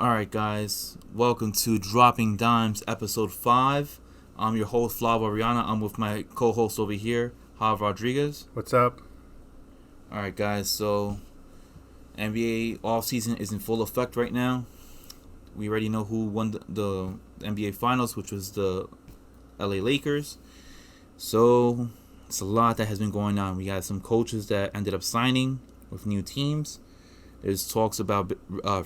Alright, guys. Welcome to Dropping Dimes, Episode 5. I'm your host, Flav Jav. I'm with my co-host over here, Jav Rodriguez. What's up? Alright, guys. So, NBA offseason is in full effect right now. We already know who won the NBA Finals, which was the LA Lakers. So, it's a lot that has been going on. We got some coaches that ended up signing with new teams. There's talks about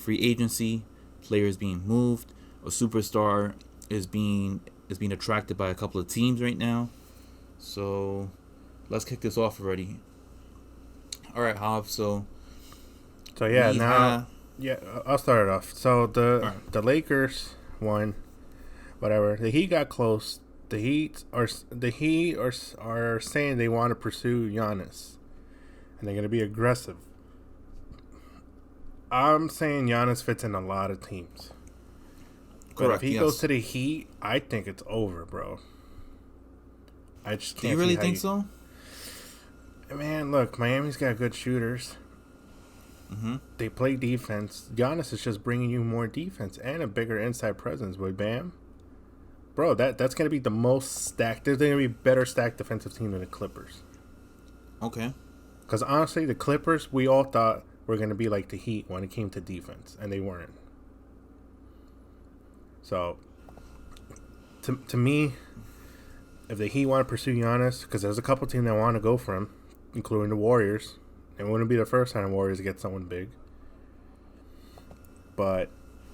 free agency, players being moved. A superstar is being attracted by a couple of teams right now. So let's kick this off already. All right, Hob. So yeah, I'll start it off. So the Lakers won, whatever. The Heat got close. The Heat are saying they want to pursue Giannis, and they're going to be aggressive. I'm saying Giannis fits in a lot of teams. But Correct, if he goes to the Heat, I think it's over, bro. I just can't. Do you really think so? Man, look, Miami's got good shooters. Mm-hmm. They play defense. Giannis is just bringing you more defense and a bigger inside presence with Bam. Bro, that's going to be the most stacked. There's going to be a better stacked defensive team than the Clippers. Okay. Because honestly, the Clippers, we all thought were going to be like the Heat when it came to defense, and they weren't. So, to me, if the Heat want to pursue Giannis, because there's a couple teams that want to go for him, including the Warriors. It wouldn't be the first time the Warriors get someone big. But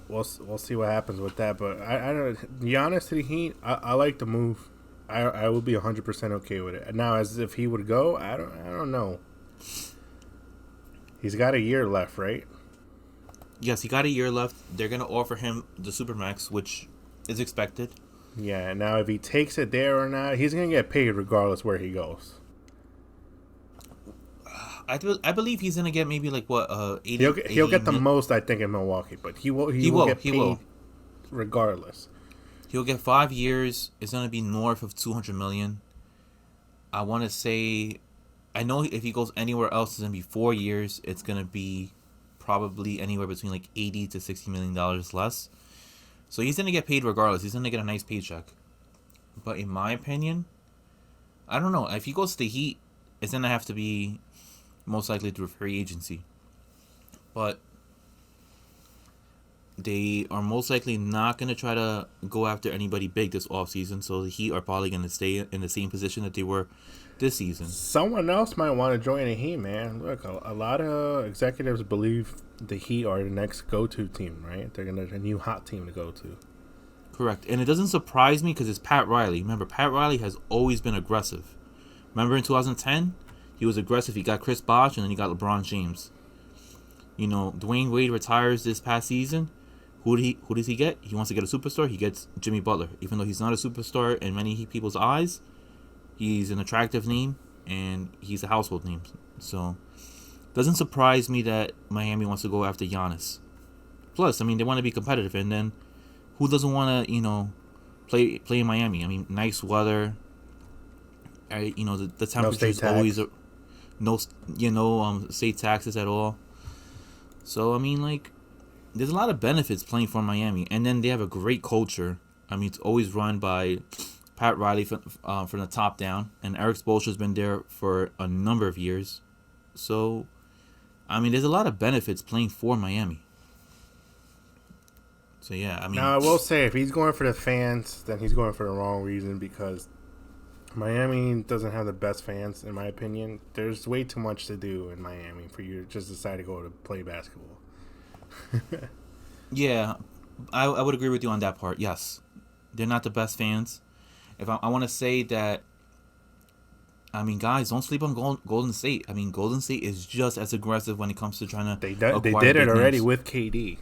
we'll see what happens with that. But I don't. Giannis to the Heat, I like the move. I would be 100% okay with it. Now, as if he would go, I don't know. He's got a year left, right? Yes, he got a year left. They're going to offer him the Supermax, which is expected. Yeah, now if he takes it there or not, he's going to get paid regardless where he goes. I believe he's going to get maybe like, what, 80 He'll get the most, I think, in Milwaukee, but he will get paid regardless. He'll get 5 years. It's going to be north of $200 million. I want to say, I know if he goes anywhere else, it's going to be 4 years. It's going to be probably anywhere between like $80 to $60 million less. So he's going to get paid regardless. He's going to get a nice paycheck. But in my opinion, I don't know. If he goes to the Heat, it's going to have to be most likely through free agency. But they are most likely not going to try to go after anybody big this offseason. So the Heat are probably going to stay in the same position that they were this season. Someone else might want to join the Heat, man. Look, a lot of executives believe the Heat are the next go-to team, right? They're a new hot team to go to. Correct. And it doesn't surprise me because it's Pat Riley. Remember, Pat Riley has always been aggressive. Remember in 2010? He was aggressive. He got Chris Bosh, and then he got LeBron James. You know, Dwayne Wade retires this past season. Who does he get? He wants to get a superstar. He gets Jimmy Butler. Even though he's not a superstar in many people's eyes, he's an attractive name, and he's a household name. So, doesn't surprise me that Miami wants to go after Giannis. Plus, I mean, they want to be competitive, and then who doesn't want to, play in Miami? I mean, nice weather. The temperature is always no state taxes at all. So I mean, like, there's a lot of benefits playing for Miami, and then they have a great culture. I mean, it's always run by Pat Riley from the top down, and Eric Spoelstra's been there for a number of years. So, I mean, there's a lot of benefits playing for Miami. So yeah, I mean. Now I will say, if he's going for the fans, then he's going for the wrong reason, because Miami doesn't have the best fans, in my opinion. There's way too much to do in Miami for you to just decide to go to play basketball. Yeah, I would agree with you on that part. Yes, they're not the best fans. If I want to say that, I mean, guys, don't sleep on Golden State. I mean, Golden State is just as aggressive when it comes to trying to They did it already names. With KD.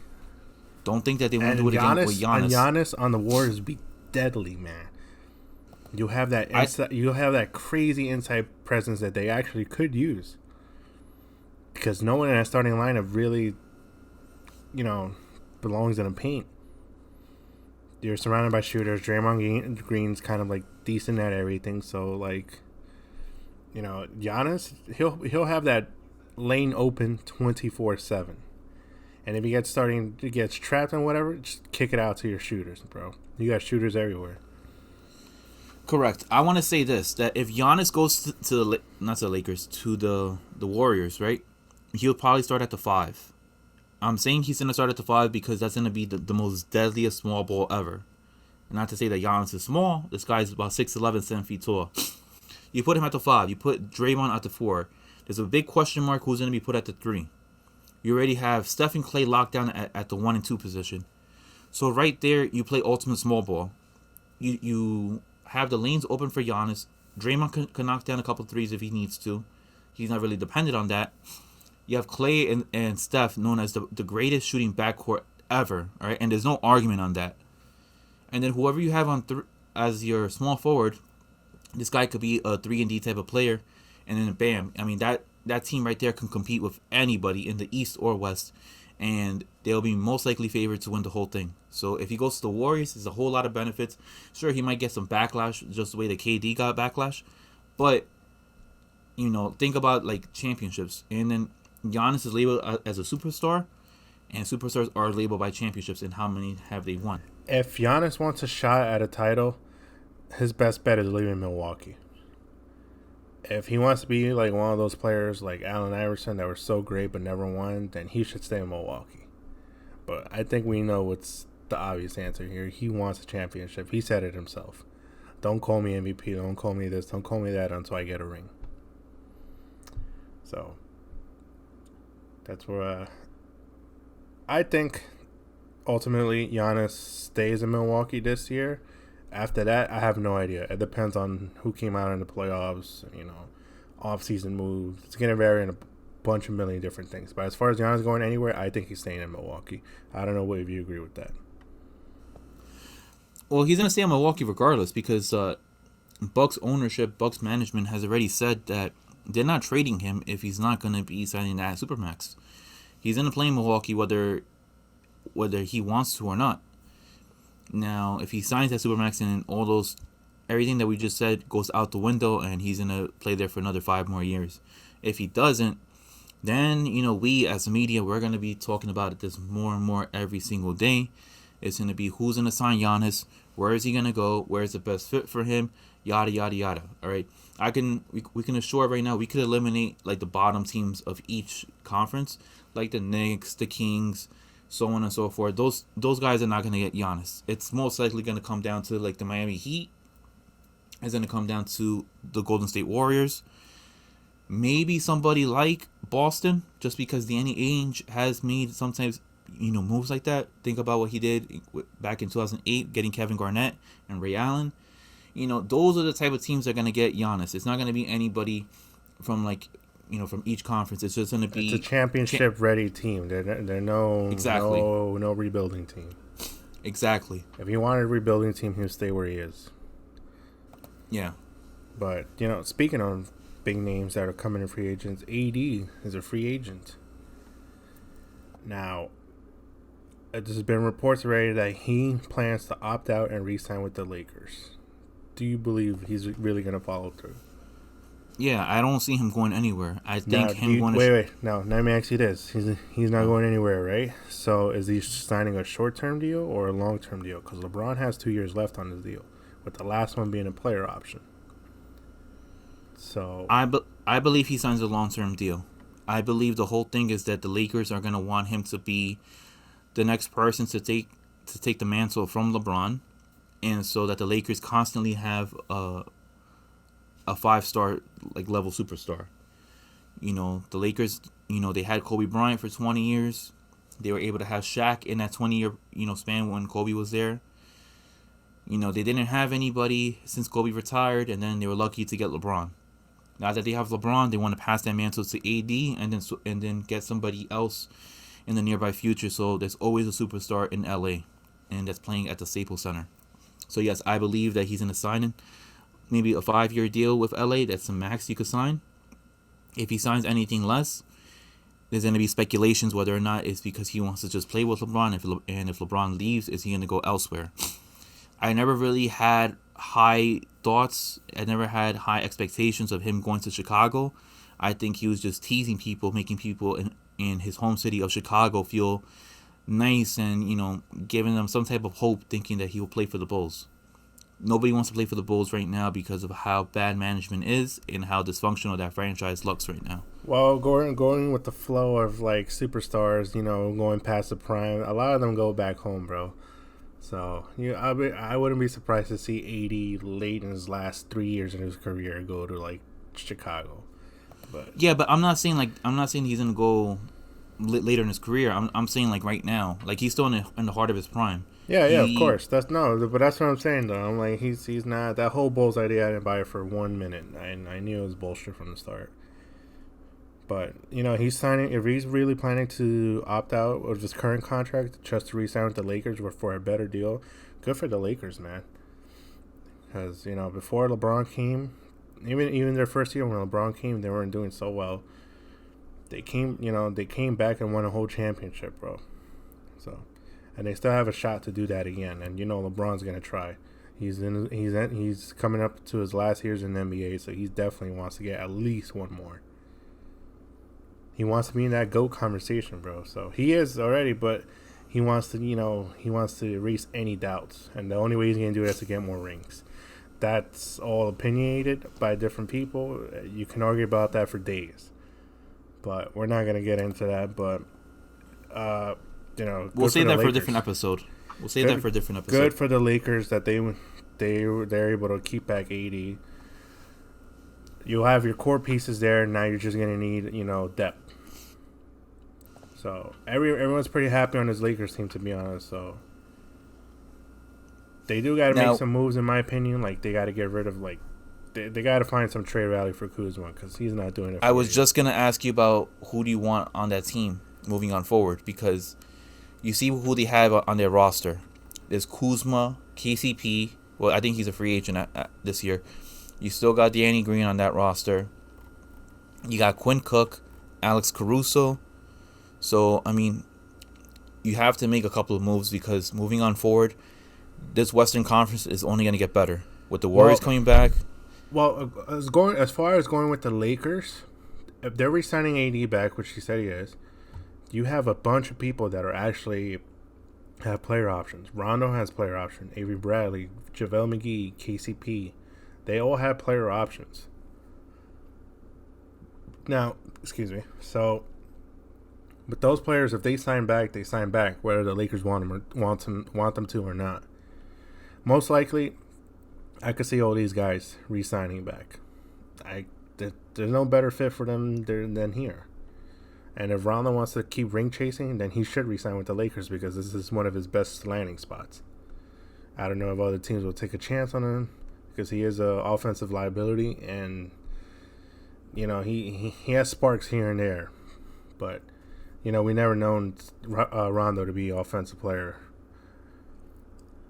Don't think that they won't do it again with Giannis. And Giannis on the Warriors would be deadly, man. You have that you'll have that crazy inside presence that they actually could use, because no one in that starting lineup really, belongs in a paint. You're surrounded by shooters. Draymond Green's kind of like decent at everything, so like, Giannis, he'll have that lane open 24/7. And if he gets trapped and whatever, just kick it out to your shooters, bro. You got shooters everywhere. Correct. I want to say this, that if Giannis goes to the not to the Lakers, to the Warriors, right? He'll probably start at the 5. I'm saying he's gonna start at the 5 because that's gonna be the most deadliest small ball ever. Not to say that Giannis is small. This guy's about 6'11", 7 feet tall. You put him at the 5. You put Draymond at the 4. There's a big question mark who's going to be put at the 3. You already have Steph and Clay locked down at the 1 and 2 position. So right there, you play ultimate small ball. You have the lanes open for Giannis. Draymond can knock down a couple threes if he needs to. He's not really dependent on that. You have Clay and Steph, known as the greatest shooting backcourt ever. All right, and there's no argument on that. And then whoever you have on as your small forward, this guy could be a 3-and-D type of player. And then bam, I mean that team right there can compete with anybody in the East or West, and they'll be most likely favored to win the whole thing. So if he goes to the Warriors, there's a whole lot of benefits. Sure, he might get some backlash, just the way that KD got backlash, but think about like championships, and then Giannis is labeled as a superstar, and superstars are labeled by championships, and how many have they won? If Giannis wants a shot at a title, his best bet is leaving Milwaukee. If he wants to be like one of those players like Allen Iverson that were so great but never won, then he should stay in Milwaukee. But I think we know what's the obvious answer here. He wants a championship. He said it himself. Don't call me MVP. Don't call me this. Don't call me that until I get a ring. So that's where I think ultimately Giannis stays in Milwaukee this year. After that, I have no idea. It depends on who came out in the playoffs, off-season moves. It's going to vary in a bunch of million different things. But as far as Giannis going anywhere, I think he's staying in Milwaukee. I don't know if you agree with that. Well, he's going to stay in Milwaukee regardless because Bucks ownership, Bucks management has already said that they're not trading him if he's not going to be signing that Supermax. He's going to play in Milwaukee whether he wants to or not. Now, if he signs that Supermax and everything that we just said goes out the window and he's going to play there for another 5 more years. If he doesn't, then, we as the media, we're going to be talking about this more and more every single day. It's going to be who's going to sign Giannis, where is he going to go, where's the best fit for him, yada, yada, yada. All right. We can assure right now we could eliminate like the bottom teams of each conference, like the Knicks, the Kings, so on and so forth. Those guys are not going to get Giannis. It's most likely going to come down to like the Miami Heat. It's going to come down to the Golden State Warriors. Maybe somebody like Boston, just because Danny Ainge has made sometimes moves like that. Think about what he did back in 2008, getting Kevin Garnett and Ray Allen. Those are the type of teams that are going to get Giannis. It's not going to be anybody from from each conference. It's just going to be... It's a championship-ready team. They're no rebuilding team. Exactly. If he wanted a rebuilding team, he'll stay where he is. Yeah. But, speaking of big names that are coming in free agents, AD is a free agent. Now, there's been reports already that he plans to opt out and re-sign with the Lakers. Do you believe he's really going to follow through? Yeah, I don't see him going anywhere. I think Wait. Now, let me ask you this. He's not going anywhere, right? So is he signing a short-term deal or a long-term deal? Because LeBron has 2 years left on his deal, with the last one being a player option. So I believe he signs a long-term deal. I believe the whole thing is that the Lakers are going to want him to be the next person to take the mantle from LeBron, and so that the Lakers constantly have a 5-star level superstar. The Lakers, they had Kobe Bryant for 20 years. They were able to have Shaq in that 20-year span when Kobe was there. They didn't have anybody since Kobe retired, and then they were lucky to get LeBron. Now that they have LeBron, they want to pass that mantle to AD and then get somebody else in the nearby future. So there's always a superstar in LA, and that's playing at the Staples Center. So yes, I believe that he's in a signing. Maybe a 5-year deal with LA. That's the max you could sign. If he signs anything less, there's going to be speculations whether or not it's because he wants to just play with LeBron. If LeBron leaves, is he going to go elsewhere? I never really had high thoughts. I never had high expectations of him going to Chicago. I think he was just teasing people, making people in his home city of Chicago feel nice and, giving them some type of hope, thinking that he will play for the Bulls. Nobody wants to play for the Bulls right now because of how bad management is and how dysfunctional that franchise looks right now. Well, going with the flow of like superstars, going past the prime, a lot of them go back home, bro. So I wouldn't be surprised to see 80 late in his last 3 years in his career go to like Chicago. But I'm not saying he's gonna go later in his career. I'm saying like right now, like he's still in the heart of his prime. Yeah, of course. But that's what I'm saying though. I'm like he's not that whole Bulls idea. I didn't buy it for 1 minute. I knew it was bullshit from the start. But he's signing. If he's really planning to opt out of his current contract just to re-sign with the Lakers or for a better deal, good for the Lakers, man. Because before LeBron came, even their first year when LeBron came, they weren't doing so well. They came back and won a whole championship, bro. So, and they still have a shot to do that again. And LeBron's gonna try. He's coming up to his last years in the NBA, so he definitely wants to get at least one more. He wants to be in that GOAT conversation, bro. So he is already, but he wants to erase any doubts, and the only way he's gonna do it is to get more rings. That's all opinionated by different people. You can argue about that for days, but we're not gonna get into that. But we'll save that for a different episode. Good for the Lakers that they're able to keep back 80. You'll have your core pieces there. Now you're just gonna need depth. So everyone's pretty happy on this Lakers team, to be honest. So they do got to make some moves, in my opinion. Like they got to get rid of they got to find some trade value for Kuzma because he's not doing it. I was just gonna ask you about who do you want on that team moving on forward, because you see who they have on their roster. There's Kuzma, KCP. Well, I think he's a free agent this year. You still got Danny Green on that roster. You got Quinn Cook, Alex Caruso. So, I mean, you have to make a couple of moves because moving on forward, this Western Conference is only going to get better. With the Warriors coming back. Well, as far as going with the Lakers, if they're re-signing AD back, which he said he is, you have a bunch of people that are actually have player options. Rondo has player option. Avery Bradley, JaVale McGee, KCP. They all have player options. Now, excuse me. So, but those players, if they sign back, they sign back, whether the Lakers want them to or not. Most likely, I could see all these guys re-signing back. There's no better fit for them than here. And if Rondo wants to keep ring chasing, then he should re-sign with the Lakers because this is one of his best landing spots. I don't know if other teams will take a chance on him because he is an offensive liability, and he has sparks here and there, but we never known Rondo to be an offensive player.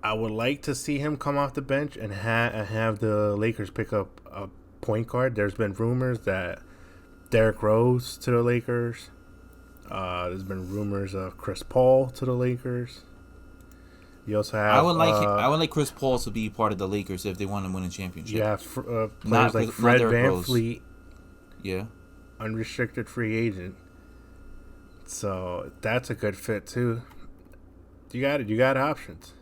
I would like to see him come off the bench and have the Lakers pick up a point guard. There's been rumors that Derrick Rose to the Lakers. There's been rumors of Chris Paul to the Lakers. You also have. I would like Chris Paul to be part of the Lakers if they want to win a championship. Yeah, players like Fred VanVleet. Yeah. Unrestricted free agent. So that's a good fit too. You got options.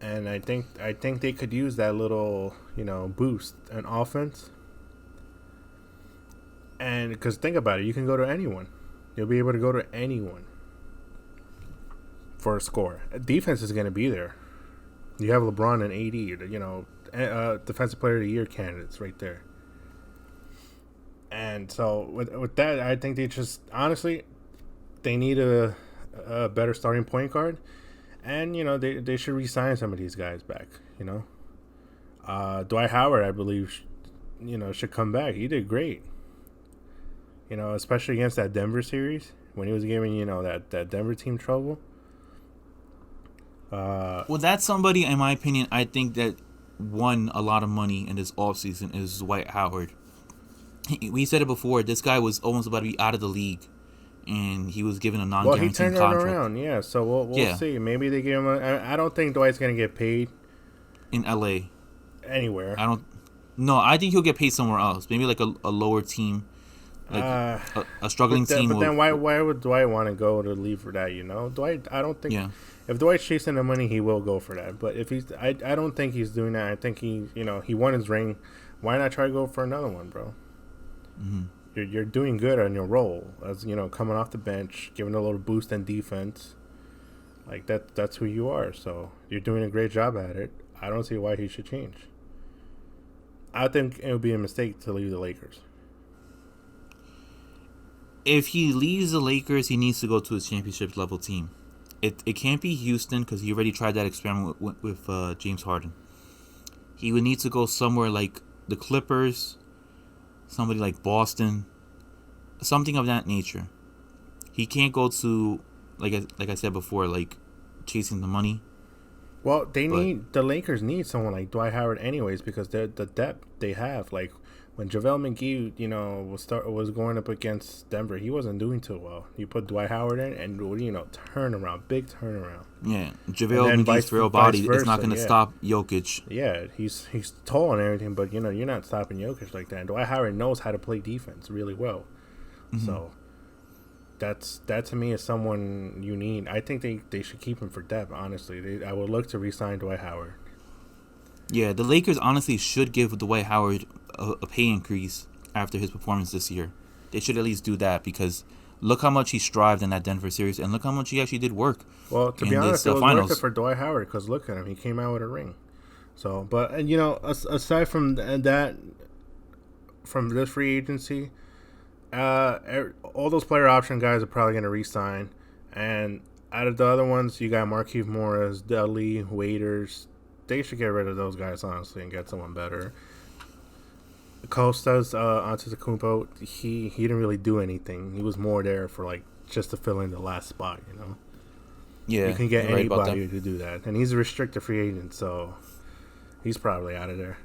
And I think they could use that little, boost in offense. And because think about it, you can go to anyone. You'll be able to go to anyone for a score. Defense is going to be there. You have LeBron and AD, defensive player of the year candidates right there. And so with that, I think they need a better starting point guard. And, they should re-sign some of these guys back, Dwight Howard, I believe, should come back. He did great. Especially against that Denver series when he was giving, that Denver team trouble. Well, that's somebody, in my opinion, I think that won a lot of money in this offseason is Dwight Howard. We said it before. This guy was almost about to be out of the league. And he was given a non-guaranteed contract. Well, he turned it around, yeah. So we'll see. Maybe they give him I don't think Dwight's going to get paid. In L.A. Anywhere. No, I think he'll get paid somewhere else. Maybe like a lower team. Like Uh, a struggling team. but then why would Dwight want to go to leave for that? You know, Dwight. I don't think if Dwight's chasing the money, he will go for that. But if I don't think he's doing that. I think he won his ring. Why not try to go for another one, bro? Mm-hmm. You're doing good on your role as coming off the bench, giving a little boost in defense. Like that's who you are. So you're doing a great job at it. I don't see why he should change. I think it would be a mistake to leave the Lakers. If he leaves the Lakers, he needs to go to a championship level team. It can't be Houston because he already tried that experiment with James Harden. He would need to go somewhere like the Clippers, somebody like Boston, something of that nature. He can't go to like I said before, like chasing the money. Well, the Lakers need someone like Dwight Howard anyways because the depth they have. Like when JaVale McGee, was going up against Denver, he wasn't doing too well. You put Dwight Howard in and turnaround, big turnaround. Yeah, JaVale McGee's frail body is not going to stop Jokic. Yeah, he's tall and everything, but you're not stopping Jokic like that. And Dwight Howard knows how to play defense really well. Mm-hmm. So that to me is someone you need. I think they should keep him for depth. Honestly, I would look to re-sign Dwight Howard. Yeah, the Lakers honestly should give Dwight Howard a pay increase after his performance this year. They should at least do that because look how much he strived in that Denver series and look how much he actually did work. Well, to be honest, it was worth it for Dwight Howard because look at him. He came out with a ring. So, but aside from that, from this free agency, all those player option guys are probably going to re-sign. And out of the other ones, you got Markieff Morris, Dudley, Waiters. They should get rid of those guys, honestly, and get someone better. Costa's Antetokounmpo, he didn't really do anything. He was more there for just to fill in the last spot, Yeah, you can get anybody to do that, and he's a restricted free agent, so he's probably out of there.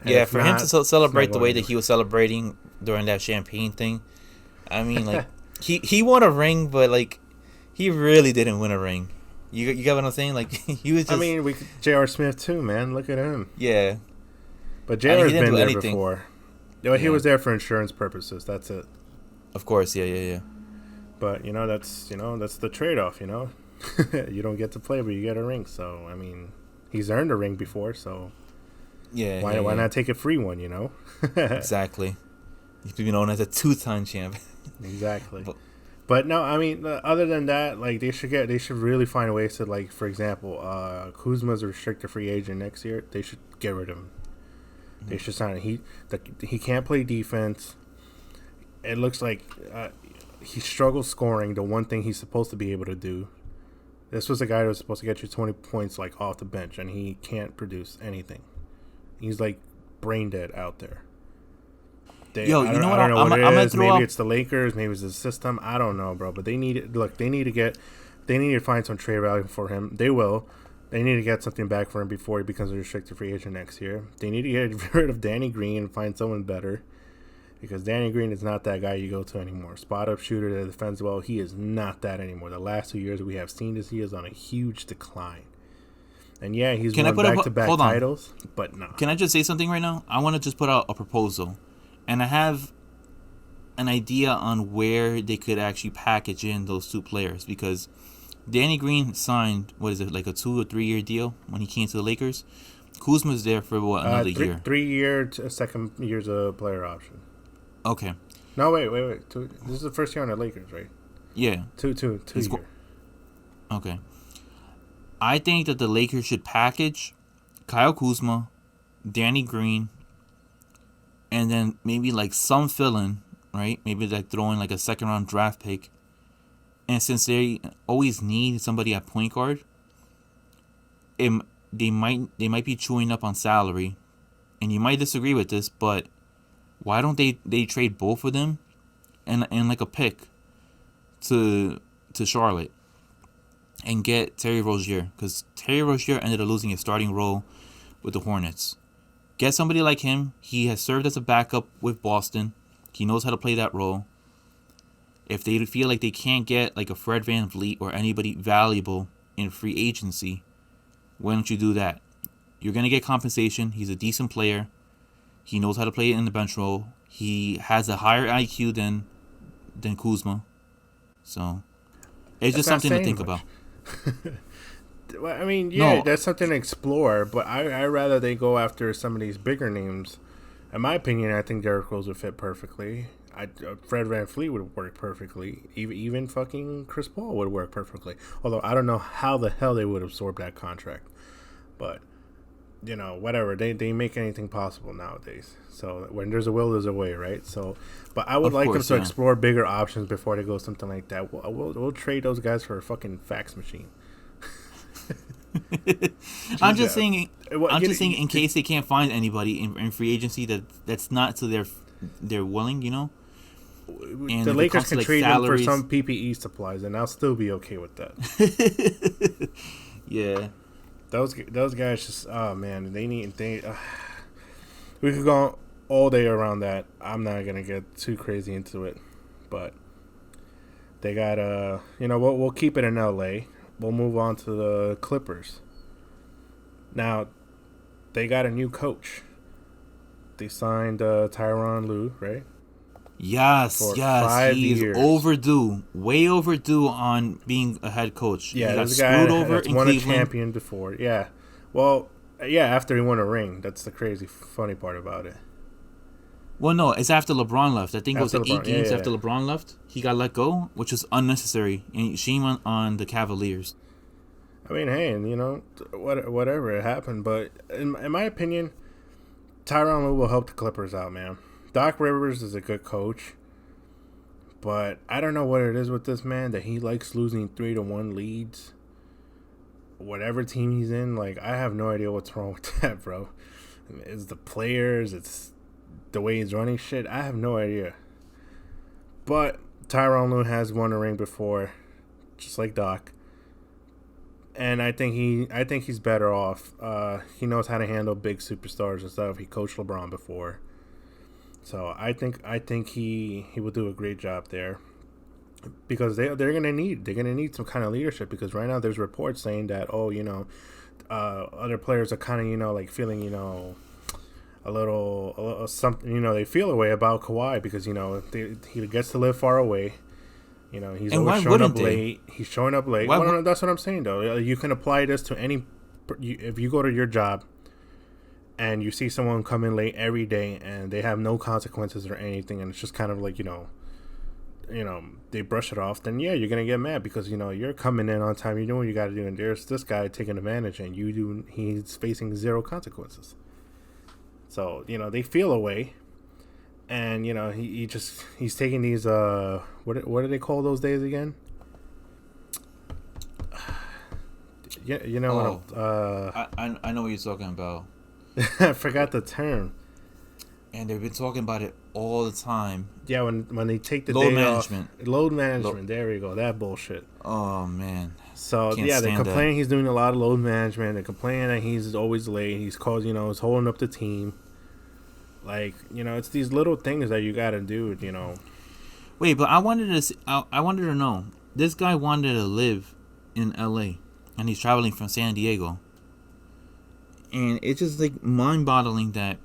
And yeah, for him to celebrate the way that he was celebrating during that champagne thing, I mean, he won a ring, but he really didn't win a ring. You get what I'm saying? He was just... I mean, J.R. Smith, too, man. Look at him. Yeah. But J.R.'s been there before. Yeah, he was there for insurance purposes. That's it. Of course, yeah. But, that's the trade-off, You don't get to play, but you get a ring. So, I mean, he's earned a ring before, so... Yeah, Why not take a free one, Exactly. He's been known as a two-time champ. Exactly. But no, I mean, other than that, they should really find ways to, for example, Kuzma's a restricted free agent next year. They should get rid of him. Mm-hmm. They should sign him. He can't play defense. It looks like he struggles scoring, the one thing he's supposed to be able to do. This was a guy that was supposed to get you 20 points, off the bench, and he can't produce anything. He's, brain dead out there. I don't know what it is. Maybe it's the Lakers. Maybe it's the system. I don't know, bro. But they need to find some trade value for him. They will. They need to get something back for him before he becomes a restricted free agent next year. They need to get rid of Danny Green and find someone better because Danny Green is not that guy you go to anymore. Spot up shooter that defends well. He is not that anymore. The last 2 years we have seen he is on a huge decline. And yeah, he's won back-to-back titles, but no. Can I just say something right now? I want to just put out a proposal. And I have an idea on where they could actually package in those two players because Danny Green signed, a 2 or 3 year deal when he came to the Lakers. Kuzma's there for another year? 3 year, second year's a player option. Okay. No, wait. This is the first year on the Lakers, right? Yeah. Two year. Okay. I think that the Lakers should package Kyle Kuzma, Danny Green, and then maybe some fill-in, right? Maybe throw in a second-round draft pick. And since they always need somebody at point guard, they might be chewing up on salary. And you might disagree with this, but why don't they trade both of them and a pick to Charlotte and get Terry Rozier? Because Terry Rozier ended up losing his starting role with the Hornets. Get somebody like him. He has served as a backup with Boston. He knows how to play that role. If they feel like they can't get a Fred VanVleet or anybody valuable in free agency, why don't you do that? You're going to get compensation. He's a decent player. He knows how to play in the bench role. He has a higher IQ than Kuzma. So it's just something to think about. Well, I mean, yeah, No, that's something to explore, but I rather they go after some of these bigger names. In my opinion, I think Derrick Rose would fit perfectly. Fred VanVleet would work perfectly. Even fucking Chris Paul would work perfectly. Although I don't know how the hell they would absorb that contract. But, whatever. They make anything possible nowadays. So when there's a will, there's a way, right? So, but I would of like course, them to yeah. explore bigger options before they go something like that. We'll trade those guys for a fucking fax machine. I'm just saying. Well, I'm just saying in case they can't find anybody in free agency that's not to they're willing, And the if it Lakers comes to, can like, trade them for salaries, some PPE supplies, and I'll still be okay with that. yeah. Those guys just, oh man, we could go all day around that. I'm not gonna get too crazy into it, but they got we'll keep it in LA. We'll move on to the Clippers. Now, they got a new coach. They signed Tyronn Lue, right? Yes, For yes, 5 he years. is overdue, way overdue on being a head coach. Yeah, he got this guy screwed over that's in won Cleveland. a champion before. Yeah, well, yeah, after he won a ring. That's the crazy, funny part about it. Well, no, it's after LeBron left. I think it was After like 8 LeBron, games yeah. after LeBron left. He got let go, which was unnecessary. And shame on the Cavaliers. I mean, hey, whatever, it happened. But in my opinion, Tyronn Lue will help the Clippers out, man. Doc Rivers is a good coach, but I don't know what it is with this man that he likes losing 3-1 leads. Whatever team he's in, like, I have no idea what's wrong with that, bro. It's the players, it's the way he's running shit. I have no idea. But Tyronn Lue has won a ring before, just like Doc. And I think he's better off. He knows how to handle big superstars and stuff. He coached LeBron before, so I think he will do a great job there. Because they're gonna need some kind of leadership. Because right now there's reports saying that other players are kind of like feeling a little something they feel a way about Kawhi because he gets to live far away. He's And why always showing wouldn't up they? late. He's showing up late. Why Well, would- no, that's what I'm saying, though. You can apply this to any... If you go to your job and you see someone come in late every day and they have no consequences or anything, and it's just kind of like, they brush it off, then, yeah, you're going to get mad because, you're coming in on time. You know what you got to do, and there's this guy taking advantage, and he's facing zero consequences. So, they feel a way. And he's taking these what do they call those days again? I know what you're talking about. I forgot the term. And they've been talking about it all the time. Yeah, when they take the Load day management. off. Load management. There we go. That bullshit. Oh man. So Can't yeah, they stand complain he's doing a lot of load management. They complain that he's always late. He's caused he's holding up the team. Like it's these little things that you got to do. Wait, but I wanted to know. This guy wanted to live in L.A. and he's traveling from San Diego. And it's just like mind-boggling that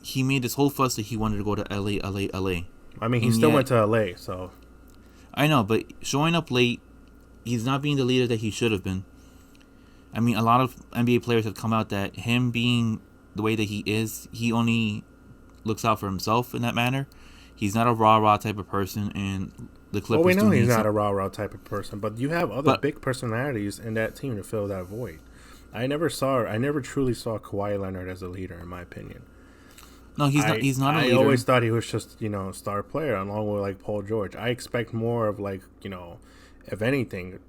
he made this whole fuss that he wanted to go to L.A. I mean, he And still yet- went to LA, so I know, but showing up late, he's not being the leader that he should have been. I mean, a lot of NBA players have come out that him being the way that he is, he only looks out for himself in that manner. He's not a rah-rah type of person, and the Clippers well, we know do he's need not some- a rah-rah type of person, but you have other But- big personalities in that team to fill that void. I never truly saw Kawhi Leonard as a leader, in my opinion. No, he's not a leader. I always thought he was just, star player along with like Paul George. I expect more of like, if anything,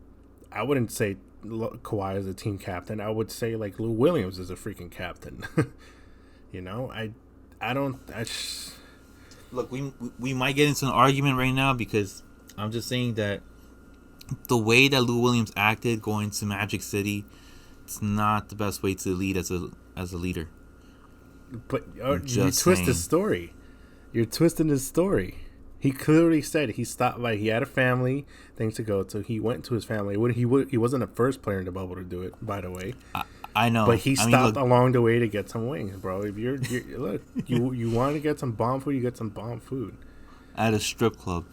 I wouldn't say Kawhi is a team captain. I would say like Lou Williams is a freaking captain. Look, we might get into an argument right now because I'm just saying that the way that Lou Williams acted going to Magic City, it's not the best way to lead as a leader. But you just twist the saying. story. You're twisting his story. He clearly said he stopped. Like he had a family things to go to. He went to his family. He wasn't the first player in the bubble to do it, by the way. I know, But he stopped look, along the way to get some wings, bro. If you're look, you want to get some bomb food, you get some bomb food. at a strip club.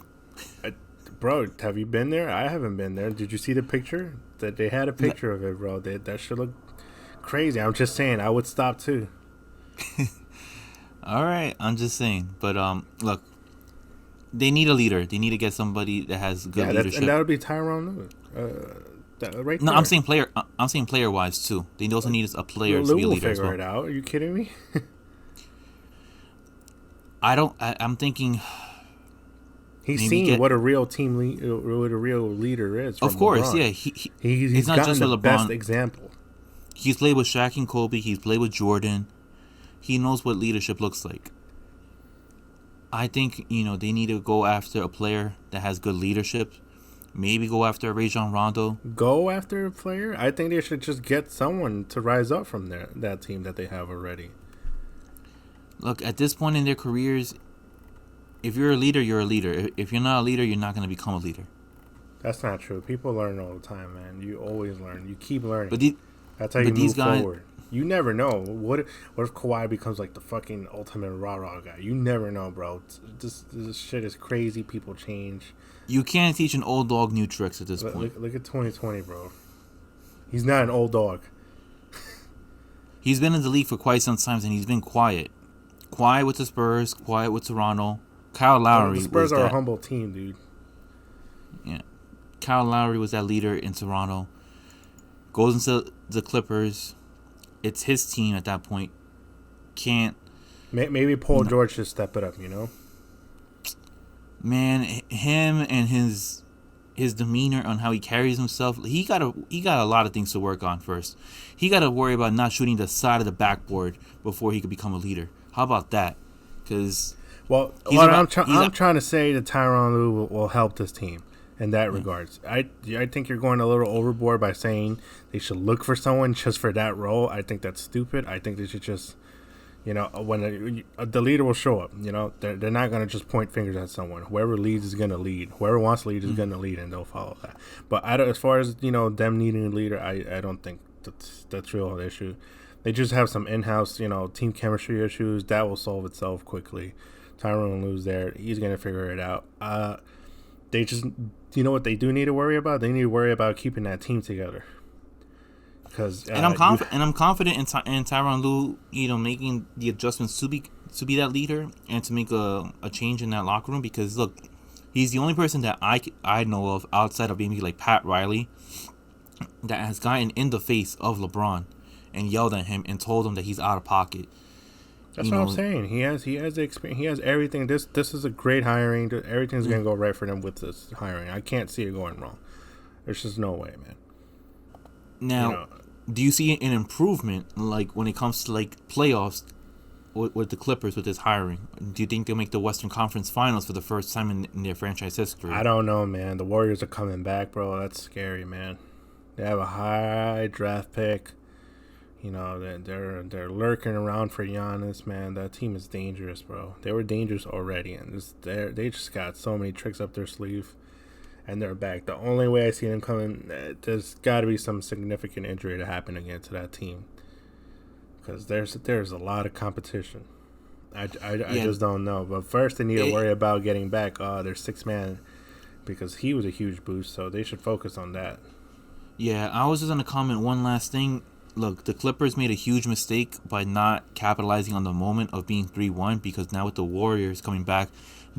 Bro, have you been there? I haven't been there. Did you see the picture? That they had a picture of it, bro. That should look crazy. I'm just saying, I would stop too. All right, I'm just saying. But look, they need a leader. They need to get somebody that has good leadership. And that would be Tyronn Lue. Right No, there. I'm saying player. I'm saying player wise too. They also need a player to be a will leader as figure well. it out. Are you kidding me? I'm thinking. He's seen what a real what a real leader is. From of course, LeBron. yeah. He's not gotten just the with LeBron. best example. He's played with Shaq and Kobe. He's played with Jordan. He knows what leadership looks like. I think they need to go after a player that has good leadership. Maybe go after Rajon Rondo. Go after a player? I think they should just get someone to rise up from that team that they have already. Look, at this point in their careers, if you're a leader, you're a leader. If you're not a leader, you're not going to become a leader. That's not true. People learn all the time, man. You always learn. You keep learning. But that's how you move forward. You never know. What if Kawhi becomes like the fucking ultimate rah-rah guy? You never know, bro. This shit is crazy. People change. You can't teach an old dog new tricks at this point. Look at 2020, bro. He's not an old dog. He's been in the league for quite some time, and he's been quiet. Quiet with the Spurs, quiet with Toronto. Kyle Lowry. The Spurs are a humble team, dude. Yeah. Kyle Lowry was that leader in Toronto. Goes into the Clippers. It's his team at that point. Can't. Maybe Paul George should step it up, Man, him and his demeanor on how he carries himself, he got a lot of things to work on first. He got to worry about not shooting the side of the backboard before he could become a leader. How about that? Because I'm trying to say that Tyronn Lue will help this team in that regards. I think you're going a little overboard by saying they should look for someone just for that role. I think that's stupid. I think they should just, when the leader will show up, they're not going to just point fingers at someone. Whoever leads is going to lead. Whoever wants to lead is going to lead, and they'll follow that. But as far as, them needing a leader, I don't think that's real an issue. They just have some in-house, team chemistry issues. That will solve itself quickly. Tyronn Lue's there. He's going to figure it out. They just, what they do need to worry about? They need to worry about keeping that team together. I'm confident in Tyronn Lue, making the adjustments to be that leader and to make a change in that locker room. Because look, he's the only person that I know of outside of maybe like Pat Riley that has gotten in the face of LeBron and yelled at him and told him that he's out of pocket. That's what I'm saying. He has the experience. He has everything. This is a great hiring. Everything's gonna go right for them with this hiring. I can't see it going wrong. There's just no way, man. Now, do you see an improvement, like when it comes to like playoffs with the Clippers with this hiring? Do you think they'll make the Western Conference Finals for the first time in their franchise history? I don't know, man. The Warriors are coming back, bro. That's scary, man. They have a high draft pick. They're lurking around for Giannis, man. That team is dangerous, bro. They were dangerous already, and they just got so many tricks up their sleeve, and they're back. The only way I see them coming, there's got to be some significant injury to happen again to that team, because there's a lot of competition. I just don't know. But first, they need to worry about getting back their sixth man, because he was a huge boost, so they should focus on that. Yeah, I was just going to comment one last thing. Look, the Clippers made a huge mistake by not capitalizing on the moment of being 3-1, because now with the Warriors coming back,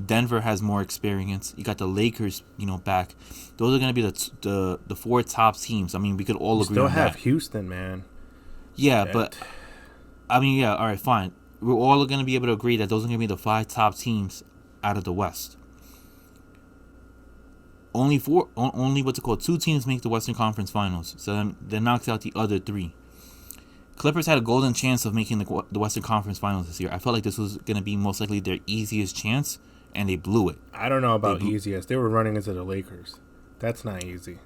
Denver has more experience. You got the Lakers, back. Those are going to be the four top teams. I mean, we could all agree on that. Still have Houston, man. Yeah, but all right, fine. We're all going to be able to agree that those are going to be the five top teams out of the West. Only two teams make the Western Conference Finals, so that knocks out the other three. Clippers had a golden chance of making the Western Conference Finals this year. I felt like this was going to be most likely their easiest chance, and they blew it. I don't know about easiest. They were running into the Lakers. That's not easy.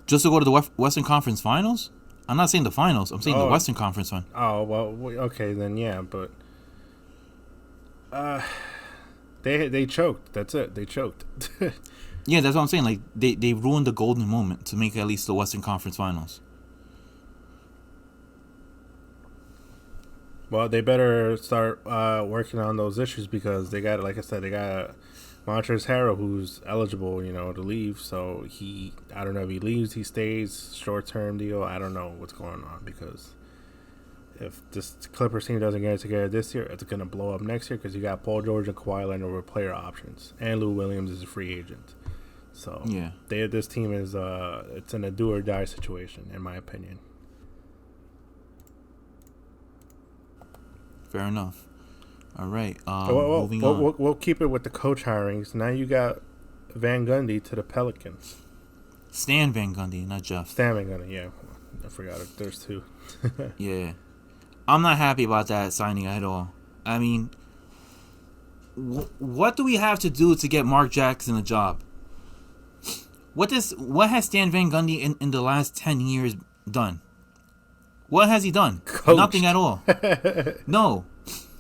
Just to go to the Western Conference Finals? I'm not saying the finals. I'm saying the Western Conference one. Oh, well, okay, then yeah, but They choked. That's it. They choked. Yeah, that's what I'm saying. Like they ruined the golden moment to make at least the Western Conference Finals. Well, they better start working on those issues because they got, like I said, they got Montrezl Harrell who's eligible, to leave. So I don't know if he leaves, he stays, short term deal. I don't know what's going on because if this Clippers team doesn't get it together this year, it's gonna blow up next year because you got Paul George and Kawhi Leonard over player options, and Lou Williams is a free agent. So yeah, this team is it's in a do or die situation in my opinion. Fair enough. All right. Moving on. We'll keep it with the coach hirings. Now you got Van Gundy to the Pelicans. Stan Van Gundy, not Jeff. Stan Van Gundy, yeah. I forgot it. There's two. Yeah. I'm not happy about that signing at all. I mean, what do we have to do to get Mark Jackson a job? What has Stan Van Gundy in the last 10 years done? What has he done? Coached. Nothing at all. No.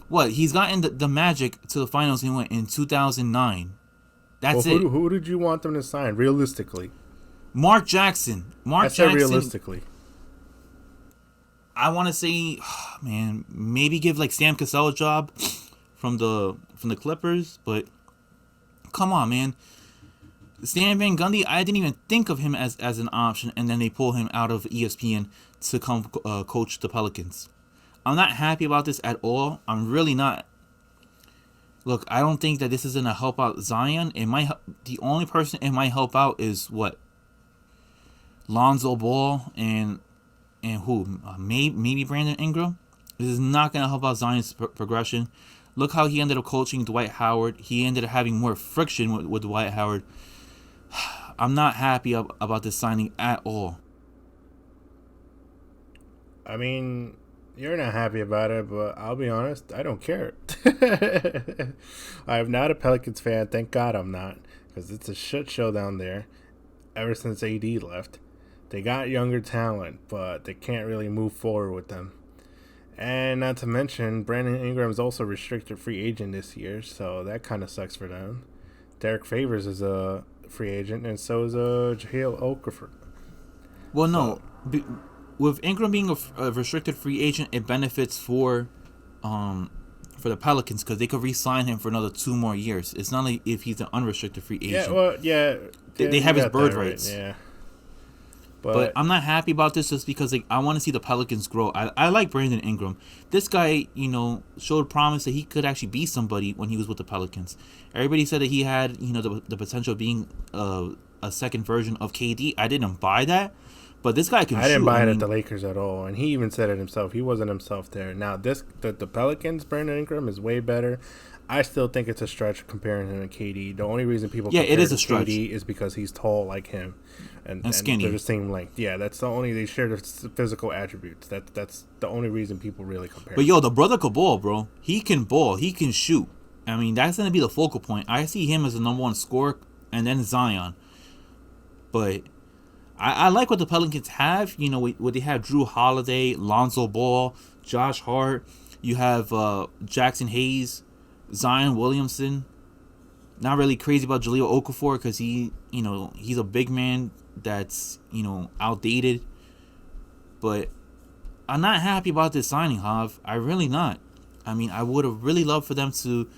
What? He's gotten the Magic to the finals in 2009. That's it. Who did you want them to sign, realistically? Mark Jackson. I said realistically. I want to say, man, maybe give like Sam Cassell a job from the Clippers, but come on, man. Stan Van Gundy, I didn't even think of him as an option, and then they pull him out of ESPN to come coach the Pelicans. I'm not happy about this at all. I'm really not. Look, I don't think that this is gonna help out Zion. The only person it might help out is what? Lonzo Ball and who? Maybe Brandon Ingram. This is not gonna help out Zion's progression. Look how he ended up coaching Dwight Howard. He ended up having more friction with Dwight Howard. I'm not happy about this signing at all. I mean, you're not happy about it, but I'll be honest, I don't care. I'm not a Pelicans fan. Thank God I'm not, because it's a shit show down there ever since AD left. They got younger talent, but they can't really move forward with them. And not to mention, Brandon Ingram is also a restricted free agent this year, so that kind of sucks for them. Derek Favors is a free agent, and so is Jahlil Okafor. Well, no. With Ingram being a restricted free agent, it benefits for the Pelicans because they could re-sign him for another 2 more years. It's not like if he's an unrestricted free agent. Yeah, well, yeah. They have his bird rights. Right, yeah. But I'm not happy about this just because I want to see the Pelicans grow. I like Brandon Ingram. This guy, showed promise that he could actually be somebody when he was with the Pelicans. Everybody said that he had, the potential of being a second version of KD. I didn't buy that, but this guy can shoot. I didn't buy it at the Lakers at all, and he even said it himself. He wasn't himself there. Now, the Pelicans, Brandon Ingram is way better. I still think it's a stretch comparing him to KD. The only reason people compare it is to a stretch. KD is because he's tall like him. And skinny. They're the same length. Yeah, that's the only. They share the physical attributes. That's the only reason people really compare. But the brother could ball, bro. He can ball. He can shoot. I mean, that's gonna be the focal point. I see him as the number 1 scorer, and then Zion. But I like what the Pelicans have. What they have: Drew Holiday, Lonzo Ball, Josh Hart. You have Jackson Hayes, Zion Williamson. Not really crazy about Jahlil Okafor because he's a big man that's outdated. But I'm not happy about this signing, Hav. I really not. I mean, I would have really loved for them to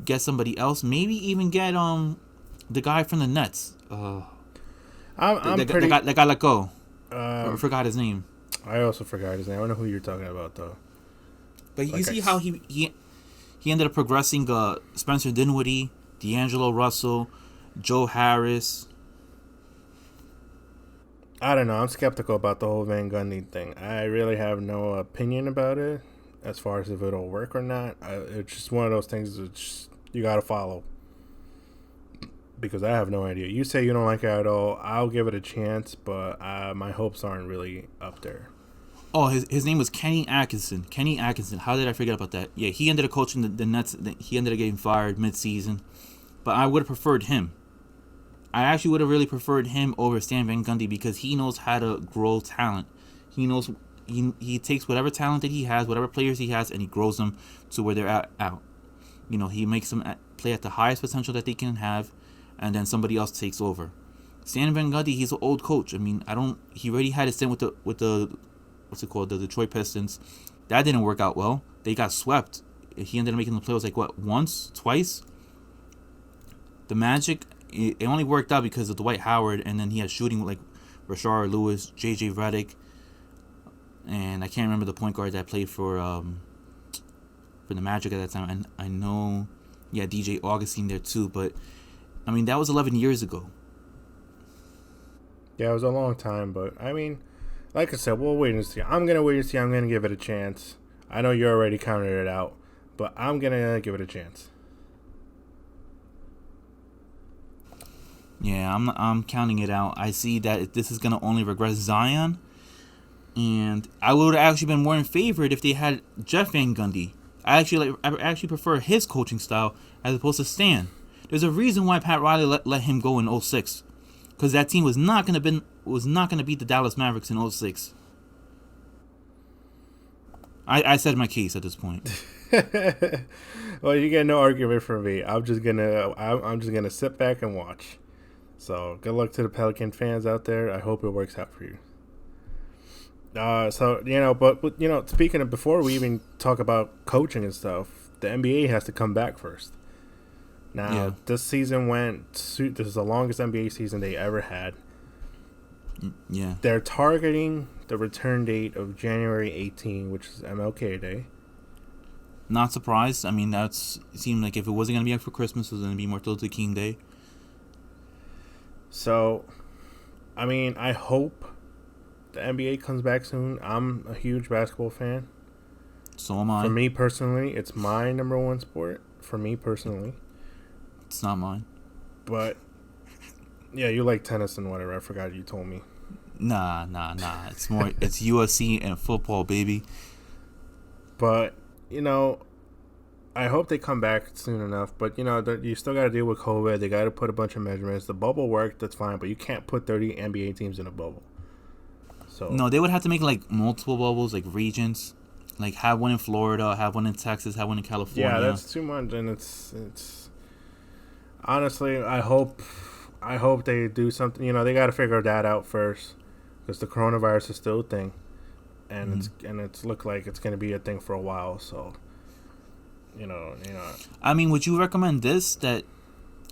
get somebody else. Maybe even get the guy from the Nets. I'm the pretty. guy let go. I forgot his name. I also forgot his name. I don't know who you're talking about though. But you see how he ended up progressing Spencer Dinwiddie, D'Angelo Russell, Joe Harris. I don't know. I'm skeptical about the whole Van Gundy thing. I really have no opinion about it as far as if it'll work or not. It's just one of those things that you got to follow because I have no idea. You say you don't like it at all. I'll give it a chance, but my hopes aren't really up there. Oh, his name was Kenny Atkinson. Kenny Atkinson. How did I forget about that? Yeah, he ended up coaching the Nets. He ended up getting fired mid-season. But I would have preferred him. I actually would have really preferred him over Stan Van Gundy because he knows how to grow talent. He knows he takes whatever talent that he has, whatever players he has, and he grows them to where they're at. He makes them play at the highest potential that they can have, and then somebody else takes over. Stan Van Gundy, he's an old coach. I mean, he already had a stint with the what's it called, the Detroit Pistons. That didn't work out well. They got swept. He ended up making the playoffs once, twice. The Magic, it only worked out because of Dwight Howard, and then he had shooting like Rashard Lewis, J.J. Redick, and I can't remember the point guard that played for the Magic at that time. And I know, yeah, DJ Augustine there too. But I mean, that was 11 years ago. Yeah, it was a long time, but I mean, like I said, we'll wait and see. I'm gonna wait and see. I'm gonna give it a chance. I know you already counted it out, but I'm gonna give it a chance. Yeah, I'm counting it out. I see that this is gonna only regress Zion, and I would have actually been more in favor if they had Jeff Van Gundy. I actually prefer his coaching style as opposed to Stan. There's a reason why Pat Riley let him go in 06, because that team was not gonna beat the Dallas Mavericks in 06. I said my case at this point. Well, you get no argument from me. I'm just gonna sit back and watch. So good luck to the Pelican fans out there. I hope it works out for you. But speaking of, before we even talk about coaching and stuff, the NBA has to come back first. Now, This season this is the longest NBA season they ever had. Yeah. They're targeting the return date of January 18, which is MLK Day. Not surprised. I mean, it seemed like if it wasn't going to be for Christmas, it was going to be Martin Luther King Day. So, I mean, I hope the NBA comes back soon. I'm a huge basketball fan. So am I. For me personally, it's my number one sport. For me personally. It's not mine. But, yeah, you like tennis and whatever. I forgot you told me. Nah. It's UFC and football, baby. But, I hope they come back soon enough. But, you still got to deal with COVID. They got to put a bunch of measurements. The bubble worked, that's fine. But you can't put 30 NBA teams in a bubble. So no, they would have to make, like, multiple bubbles, like, regions. Like, have one in Florida, have one in Texas, have one in California. Yeah, that's too much. And it's honestly, I hope they do something. They got to figure that out first. Because the coronavirus is still a thing. And it's looked like it's going to be a thing for a while. So, I mean, would you recommend this, that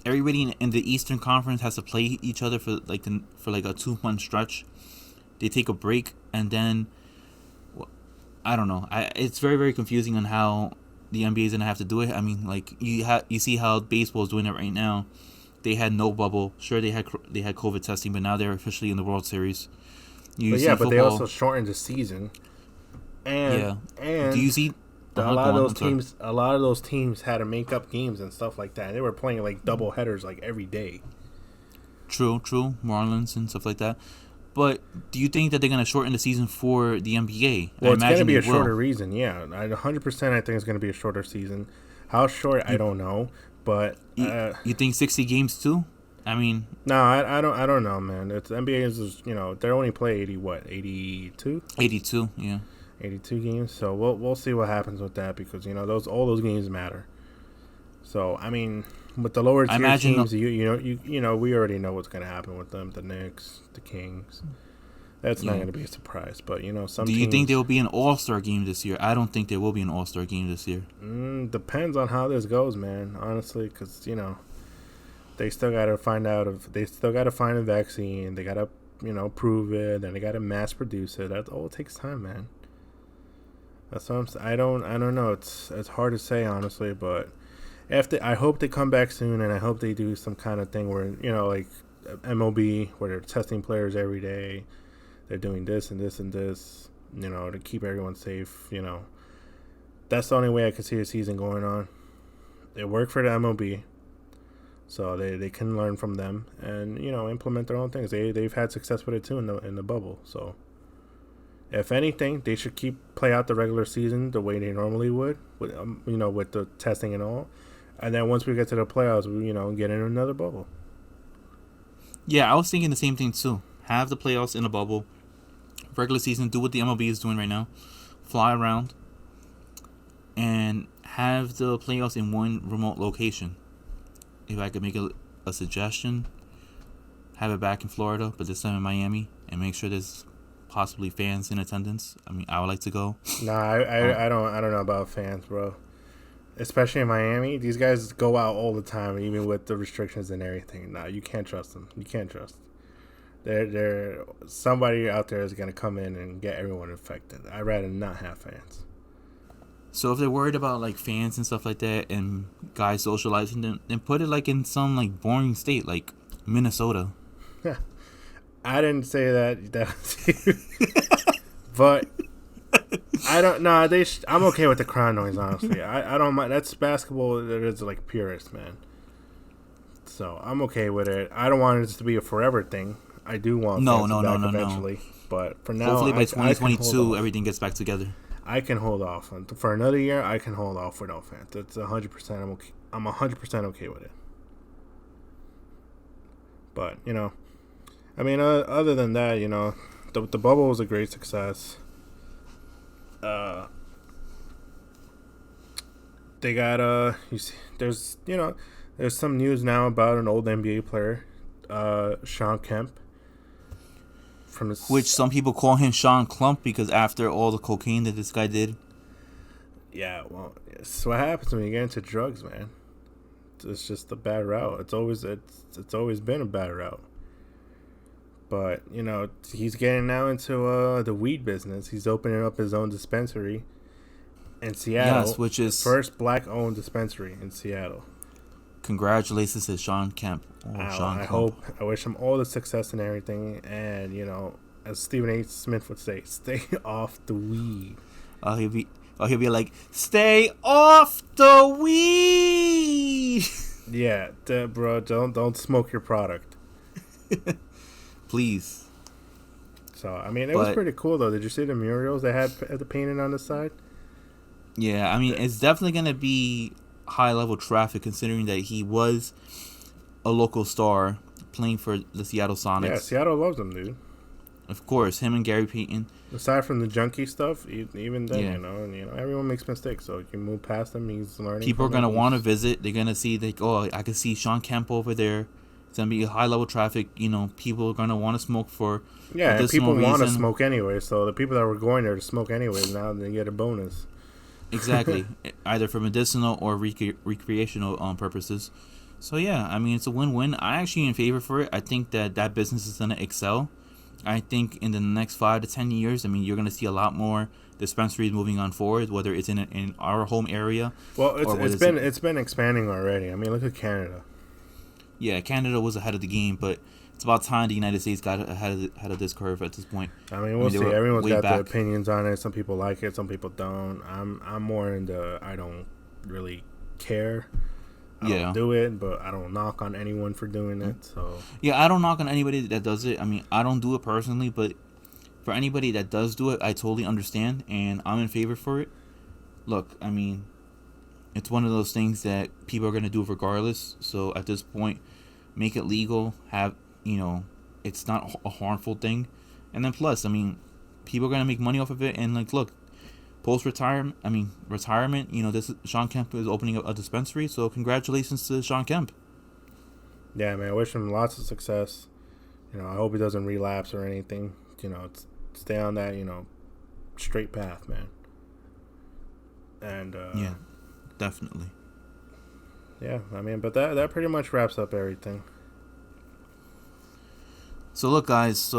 everybody in the Eastern Conference has to play each other for a 2-month stretch? They take a break, and then I don't know. It's very, very confusing on how the NBA is gonna have to do it. I mean, like you see how baseball is doing it right now. They had no bubble. Sure, they had COVID testing, but now they're officially in the World Series. But they also shortened the season. And do you see? A lot of those teams had to make up games and stuff like that. They were playing like double headers like every day. True, Marlins and stuff like that. But do you think that they're going to shorten the season for the NBA? Well, it's going to be a shorter season, yeah. 100% I think it's going to be a shorter season. How short, I don't know. But you think 60 games too? I mean, no, I don't know, man. It's NBA is they only play 82? 82, yeah. 82 games. So we'll see what happens with that because all those games matter. So I mean, with the lower tier teams, we already know what's going to happen with them. The Knicks, the Kings. That's not going to be a surprise. But some. Do you think there will be an All-Star game this year? I don't think there will be an All-Star game this year. Depends on how this goes, man. Honestly, because they still got to find a vaccine. They got to prove it. Then they got to mass produce it. That all takes time, man. That's what I'm saying. I don't know. It's hard to say, honestly, but I hope they come back soon, and I hope they do some kind of thing where like MLB, where they're testing players every day. They're doing this and this and this, to keep everyone safe. That's the only way I can see a season going on. It worked for the MLB, so they can learn from them and implement their own things. They've had success with it too in the bubble, so. If anything, they should play out the regular season the way they normally would, with with the testing and all, and then once we get to the playoffs, we get in another bubble. Yeah, I was thinking the same thing too. Have the playoffs in a bubble, regular season. Do what the MLB is doing right now, fly around, and have the playoffs in one remote location. if I could make a suggestion, have it back in Florida, but this time in Miami, and make sure there's possibly fans in attendance. I mean, I would like to go. Nah, I don't know about fans, bro. Especially in Miami, these guys go out all the time, even with the restrictions and everything. Nah, you can't trust them. You can't trust. They're somebody out there is gonna come in and get everyone infected. I'd rather not have fans. So if they're worried about like fans and stuff like that, and guys socializing, then put it like in some like boring state like Minnesota. I didn't say that. But I don't know. I'm okay with the crowd noise, honestly. I don't mind. That's basketball. That is like purist, man. So I'm okay with it. I don't want it to be a forever thing. I do want no, eventually. But for now, hopefully by 2022 everything gets back together. I can hold off for another year. I can hold off without fans. That's 100%. I'm okay. I'm 100% okay with it. But I mean, other than that, the bubble was a great success. They got there's some news now about an old NBA player, Shawn Kemp. Which some people call him Shawn Clump because after all the cocaine that this guy did. Yeah, well, it's what happens when you get into drugs, man. It's just a bad route. It's always been a bad route. But he's getting now into the weed business. He's opening up his own dispensary in Seattle. Yes, which is the first black-owned dispensary in Seattle. Congratulations to Shawn Kemp. I wish him all the success and everything. And as Stephen A. Smith would say, stay off the weed. He'll be like, stay off the weed. Yeah, bro, don't smoke your product. Please. So I mean, it was pretty cool though. Did you see the murals they had the painting on the side? Yeah, I mean, it's definitely gonna be high level traffic considering that he was a local star playing for the Seattle Sonics. Yeah, Seattle loves him, dude. Of course, him and Gary Payton. Aside from the junkie stuff, even then, everyone makes mistakes, so you can move past him. He's learning. People are gonna want to visit. They're gonna see I can see Shawn Kemp over there. It's gonna be high level traffic. People are gonna want to smoke for and people want to smoke anyway. So the people that were going there to smoke anyways now they get a bonus. Exactly, either for medicinal or recreational purposes. So yeah, I mean it's a win-win. I'm actually in favor for it. I think that business is gonna excel. I think in the next 5 to 10 years, I mean you're gonna see a lot more dispensaries moving on forward, whether it's in our home area. Well, it's been expanding already. I mean, look at Canada. Yeah, Canada was ahead of the game, but it's about time the United States got ahead of this curve at this point. I mean, we'll see. Everyone's got their opinions on it. Some people like it, some people don't. I'm more into I don't really care. I don't do it, but I don't knock on anyone for doing it. So yeah, I don't knock on anybody that does it. I mean, I don't do it personally, but for anybody that does do it, I totally understand, and I'm in favor for it. Look, I mean, it's one of those things that people are going to do regardless. So at this point, make it legal. It's not a harmful thing. And then plus, I mean, people are going to make money off of it. And look, retirement, this Shawn Kemp is opening up a dispensary. So congratulations to Shawn Kemp. Yeah, man. I wish him lots of success. I hope he doesn't relapse or anything. Stay on that, straight path, man. And yeah. Definitely. Yeah, I mean, but that pretty much wraps up everything. So look, guys,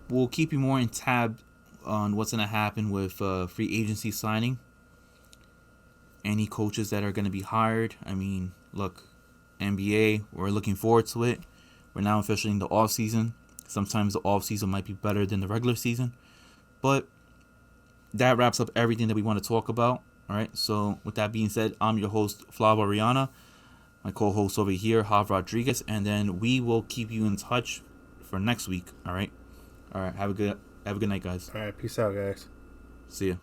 we'll keep you more in tab on what's going to happen with free agency signing. Any coaches that are going to be hired. I mean, look, NBA, we're looking forward to it. We're now officially in the off season. Sometimes the off season might be better than the regular season. But that wraps up everything that we want to talk about. All right, so with that being said, I'm your host, Flav Jav. My co-host over here, Jav Rodriguez, and then we will keep you in touch for next week. All right, have a good night, guys. All right, peace out, guys. See ya.